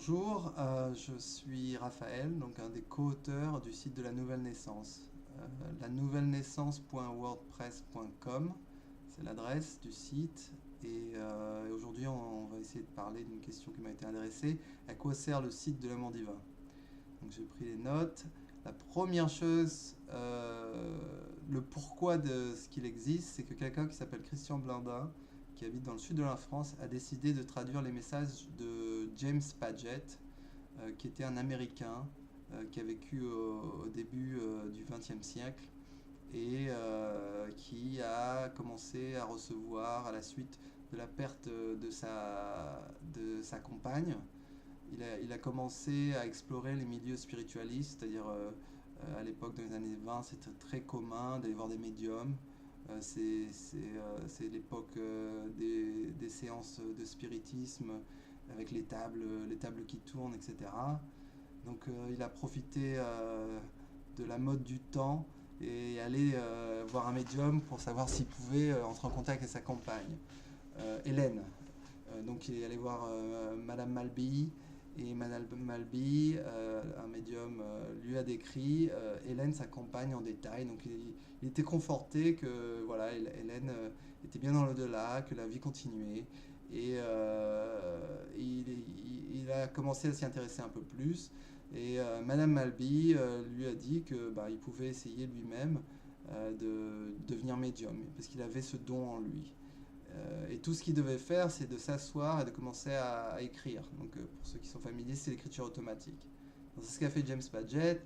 Bonjour, je suis Raphaël, donc un des co-auteurs du site de la Nouvelle Naissance. La nouvellenaissance.wordpress.com, c'est l'adresse du site. Et aujourd'hui, on va essayer de parler d'une question qui m'a été adressée. À quoi sert le site de l'Amour Divin? Donc j'ai pris les notes. La première chose, le pourquoi de ce qu'il existe, c'est que quelqu'un qui s'appelle Christian Blandin, qui habite dans le sud de la France, a décidé de traduire les messages de James Paget, qui était un Américain qui a vécu au début du XXe siècle et qui a commencé à recevoir à la suite de la perte de sa compagne. Il a commencé à explorer les milieux spiritualistes, c'est-à-dire à l'époque, dans les années 20, c'était très commun d'aller voir des médiums. C'est l'époque des séances de spiritisme avec les tables qui tournent, etc. Donc il a profité de la mode du temps et allé voir un médium pour savoir s'il pouvait entrer en contact avec sa compagne, Hélène. Donc il est allé voir Madame Malby, et Madame Malby, un médium, lui a décrit Hélène, sa compagne, en détail. Donc il était conforté que voilà, Hélène était bien dans l'au-delà, que la vie continuait. Et il a commencé à s'y intéresser un peu plus. Et Madame Malby lui a dit que il pouvait essayer lui-même de devenir médium, parce qu'il avait ce don en lui. Et tout ce qu'il devait faire, c'est de s'asseoir et de commencer à écrire. Donc, pour ceux qui sont familiers, c'est l'écriture automatique. C'est ce qu'a fait James Paget.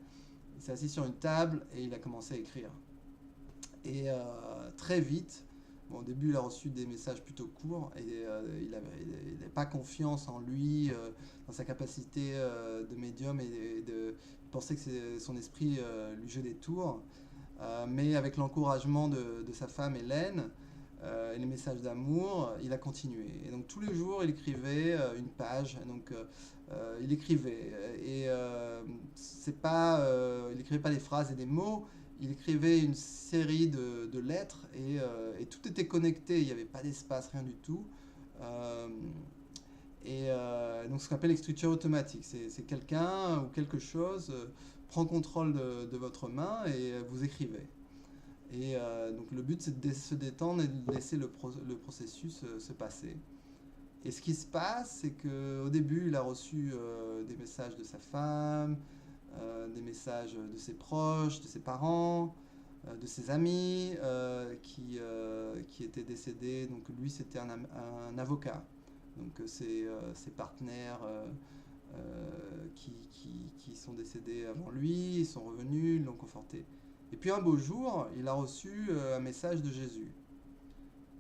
Il s'est assis sur une table et il a commencé à écrire. Et très vite, bon, au début, il a reçu des messages plutôt courts et il n'avait pas confiance en lui, dans sa capacité de médium il pensait que son esprit lui jouait des tours. Mais avec l'encouragement de sa femme Hélène, et les messages d'amour, il a continué. Et donc tous les jours, il écrivait une page. Donc il écrivait. Et il écrivait pas des phrases et des mots. Il écrivait une série de lettres et tout était connecté. Il n'y avait pas d'espace, rien du tout. Euh, donc ce qu'on appelle l'écriture automatique, c'est quelqu'un ou quelque chose prend contrôle de votre main et vous écrivez. Et donc le but c'est de se détendre et de laisser le processus se passer. Et ce qui se passe, c'est qu'au début, il a reçu des messages de sa femme, des messages de ses proches, de ses parents, de ses amis qui étaient décédés. Donc lui, c'était un avocat. Donc ses partenaires qui sont décédés avant lui, ils sont revenus, ils l'ont conforté. Et puis un beau jour, il a reçu un message de Jésus.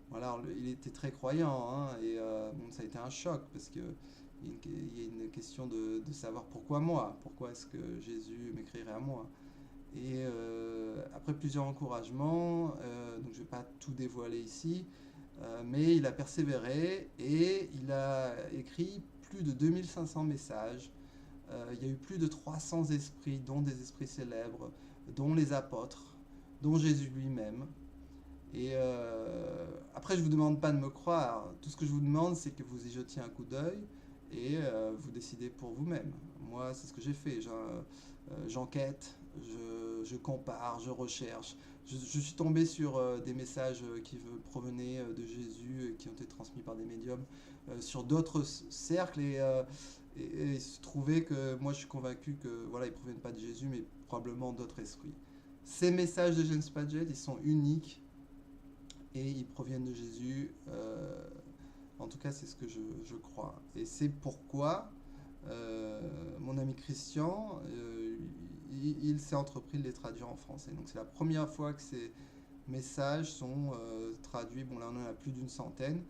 Voilà, il était très croyant, hein, et bon, ça a été un choc parce que il y a une question de savoir pourquoi moi, pourquoi est-ce que Jésus m'écrirait à moi. Et après plusieurs encouragements, donc je ne vais pas tout dévoiler ici, mais il a persévéré et il a écrit plus de 2500 messages. Il y a eu plus de 300 esprits, dont des esprits célèbres, dont les apôtres, dont Jésus lui-même. Et après, je ne vous demande pas de me croire. Tout ce que je vous demande, c'est que vous y jetiez un coup d'œil et vous décidez pour vous-même. Moi, c'est ce que j'ai fait. J'enquête, je compare, je recherche. Je suis tombé sur des messages qui provenaient de Jésus et qui ont été transmis par des médiums sur d'autres cercles et il se trouvait que moi je suis convaincu que voilà, ils ne proviennent pas de Jésus mais probablement d'autres esprits. Ces messages de James Paget, ils sont uniques et ils proviennent de Jésus. En tout cas, c'est ce que je crois. Et c'est pourquoi mon ami Christian, il s'est entrepris de les traduire en français. Donc c'est la première fois que ces messages sont traduits, bon là on en a plus d'une centaine,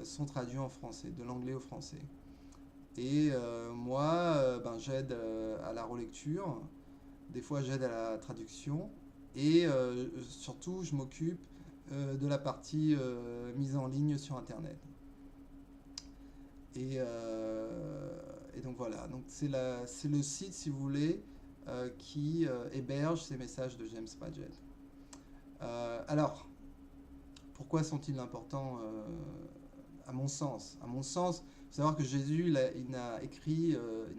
sont traduits en français, de l'anglais au français. Et moi, j'aide à la relecture, des fois j'aide à la traduction, et surtout je m'occupe de la partie mise en ligne sur Internet. Et donc voilà, donc c'est le site, si vous voulez, qui héberge ces messages de James Paget. Alors, pourquoi sont-ils importants à mon sens? À mon sens, faut savoir que Jésus, il n'a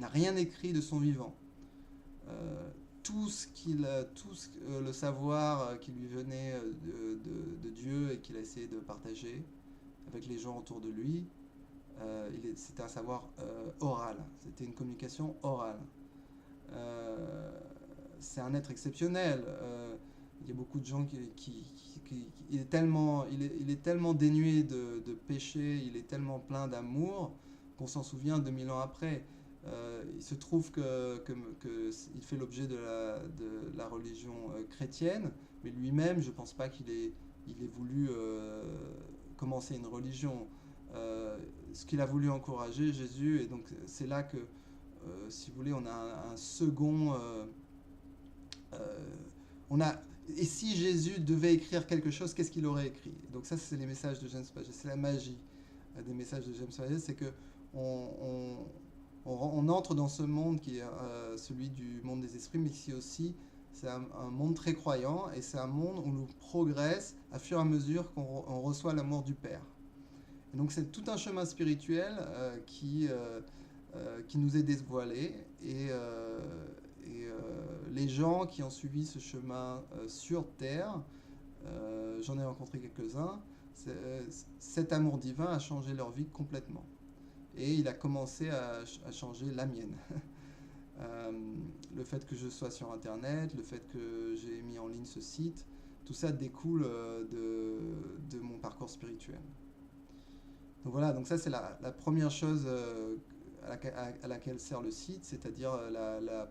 rien écrit de son vivant. Le savoir qui lui venait de Dieu et qu'il a essayé de partager avec les gens autour de lui, c'était un savoir oral, c'était une communication orale. Euh, c'est un être exceptionnel. Il y a beaucoup de gens il est tellement dénué de péché, il est tellement plein d'amour qu'on s'en souvient 2000 ans après. Il se trouve il fait l'objet de la religion chrétienne, mais lui-même, je ne pense pas il ait voulu commencer une religion. Ce qu'il a voulu encourager, Jésus, et donc c'est là que, si vous voulez, on a un second... on a, et si Jésus devait écrire quelque chose, qu'est-ce qu'il aurait écrit? Donc ça, c'est les messages de James Paget. C'est la magie des messages de James Paget, c'est que on entre dans ce monde qui est celui du monde des esprits, mais ici aussi, c'est un monde très croyant, et c'est un monde où nous progresse à fur et à mesure qu'on reçoit l'amour du Père. Et donc c'est tout un chemin spirituel qui nous est dévoilé, et les gens qui ont suivi ce chemin sur Terre, j'en ai rencontré quelques-uns, cet amour divin a changé leur vie complètement. Et il a commencé à changer la mienne. Le fait que je sois sur Internet, le fait que j'ai mis en ligne ce site, tout ça découle de mon parcours spirituel. Donc voilà, donc ça c'est la première chose à laquelle sert le site, c'est-à-dire la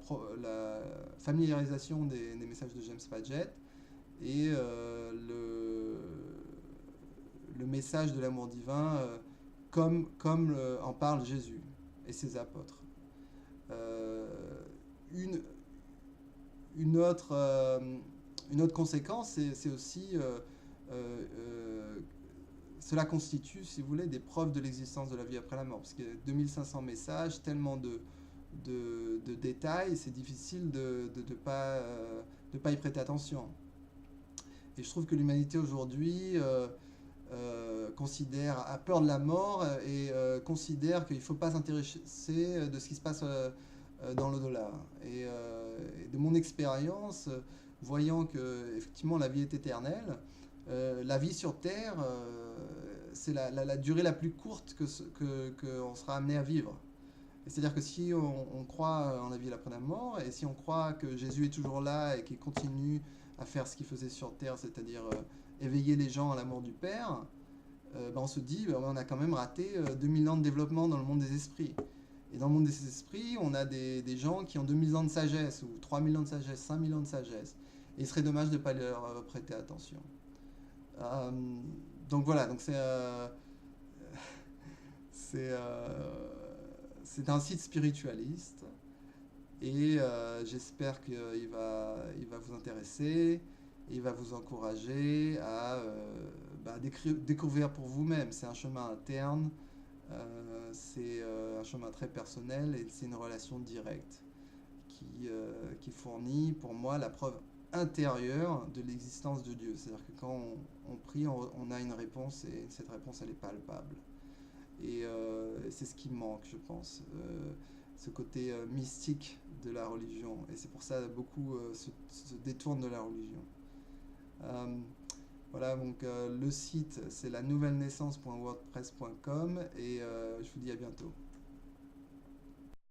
familiarisation des messages de James Paget et le message de l'amour divin comme en parle Jésus et ses apôtres. Une, une, autre, une autre conséquence, c'est aussi cela constitue, si vous voulez, des preuves de l'existence de la vie après la mort. Parce qu'il y a 2500 messages, tellement de détails, c'est difficile de ne pas y prêter attention. Et je trouve que l'humanité aujourd'hui a peur de la mort et considère qu'il ne faut pas s'intéresser de ce qui se passe dans l'au-delà. Et de mon expérience, voyant que effectivement la vie est éternelle, la vie sur Terre, c'est la durée la plus courte qu'on sera amené à vivre. C'est-à-dire que si on croit en la vie après la mort, et si on croit que Jésus est toujours là et qu'il continue à faire ce qu'il faisait sur Terre, c'est-à-dire éveiller les gens à l'amour du Père, on se dit on a quand même raté 2000 ans de développement dans le monde des esprits. Et dans le monde des esprits, on a des gens qui ont 2000 ans de sagesse, ou 3000 ans de sagesse, 5000 ans de sagesse. Et il serait dommage de ne pas leur prêter attention. Donc voilà, donc c'est un site spiritualiste, et j'espère qu'il va vous intéresser, et il va vous encourager à découvrir pour vous-même. C'est un chemin interne, c'est un chemin très personnel, et c'est une relation directe qui fournit pour moi la preuve intérieure de l'existence de Dieu. C'est-à-dire que quand on prie, on a une réponse, et cette réponse, elle est palpable. Et c'est ce qui manque, je pense, ce côté mystique de la religion. Et c'est pour ça que beaucoup se détournent de la religion. Voilà, donc le site, c'est la nouvellenaissance.wordpress.com, et je vous dis à bientôt.